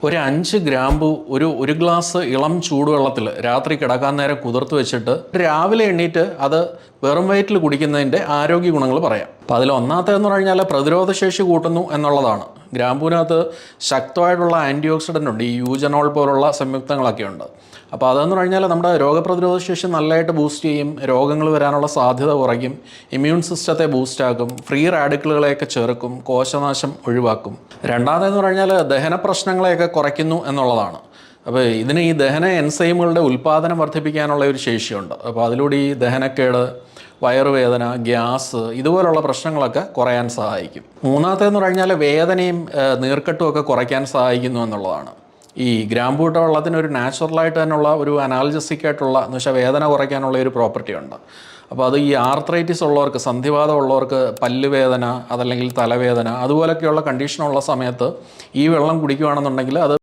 ഒരു 5 ഗ്രാമ്പു ഒരു ഗ്ലാസ് ഇളം ചൂടുവെള്ളത്തിൽ രാത്രി കിടക്കാൻ നേരം കുതിർത്ത് വെച്ചിട്ട് രാവിലെ എണ്ണീറ്റ് അത് വെറും വയറ്റിൽ കുടിക്കുന്നതിൻ്റെ ആരോഗ്യ ഗുണങ്ങൾ പറയാം. അപ്പോൾ അതിൽ ഒന്നാമത്തേതെന്ന് പറഞ്ഞാൽ പ്രതിരോധശേഷി കൂട്ടുന്നു എന്നുള്ളതാണ്. ഗ്രാമ്പൂവിനകത്ത് ശക്തമായിട്ടുള്ള ആൻറ്റി ഓക്സിഡൻ്റ് ഉണ്ട്, ഈ യൂജനോൾ പോലുള്ള സംയുക്തങ്ങളൊക്കെ ഉണ്ട്. അപ്പോൾ അതെന്ന് പറഞ്ഞാൽ നമ്മുടെ രോഗപ്രതിരോധ ശേഷി നല്ലതായിട്ട് ബൂസ്റ്റ് ചെയ്യും, രോഗങ്ങൾ വരാനുള്ള സാധ്യത കുറയ്ക്കും, ഇമ്മ്യൂൺ സിസ്റ്റത്തെ ബൂസ്റ്റാക്കും, ഫ്രീ റാഡിക്കലുകളെയൊക്കെ ചെറുക്കും, കോശനാശം ഒഴിവാക്കും. രണ്ടാമതെന്ന് പറഞ്ഞാൽ ദഹന പ്രശ്നങ്ങളെയൊക്കെ കുറയ്ക്കുന്നു എന്നുള്ളതാണ്. അപ്പോൾ ഇതിന് ഈ ദഹന എൻസൈമുകളുടെ ഉൽപ്പാദനം വർദ്ധിപ്പിക്കാനുള്ള ഒരു ശേഷിയുണ്ട്. അപ്പോൾ അതിലൂടെ ഈ ദഹനക്കേട്, വയറുവേദന, ഗ്യാസ് ഇതുപോലുള്ള പ്രശ്നങ്ങളൊക്കെ കുറയാൻ സഹായിക്കും. മൂന്നാമത്തേന്ന് പറഞ്ഞാൽ വേദനയും നീർക്കെട്ടും ഒക്കെ കുറയ്ക്കാൻ സഹായിക്കുന്നു എന്നുള്ളതാണ്. ഈ ഗ്രാമ്പൂട്ട വെള്ളത്തിന് ഒരു നാച്ചുറലായിട്ട് തന്നെയുള്ള ഒരു അനാൽജസിക് ആയിട്ടുള്ള എന്ന് വെച്ചാൽ വേദന കുറയ്ക്കാനുള്ള ഒരു പ്രോപ്പർട്ടി ഉണ്ട്. അപ്പോൾ അത് ഈ ആർത്രൈറ്റിസ് ഉള്ളവർക്ക്, സന്ധിവാതം ഉള്ളവർക്ക്, പല്ലുവേദന അതല്ലെങ്കിൽ തലവേദന അതുപോലൊക്കെയുള്ള കണ്ടീഷനുള്ള സമയത്ത് ഈ വെള്ളം കുടിക്കുകയാണെന്നുണ്ടെങ്കിൽ അത്